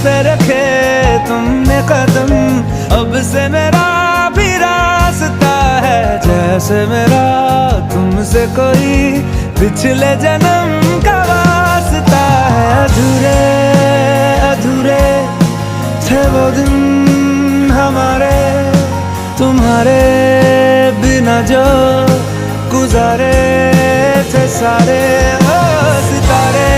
पे रखे तुमने कदम, अब से मेरा भी रास्ता है जैसे मेरा तुमसे कोई पिछले जन्म का वास्ता है। अधूरे अधूरे थे वो दिन हमारे, तुम्हारे बिना जो गुजारे थे सारे। ओ सितारे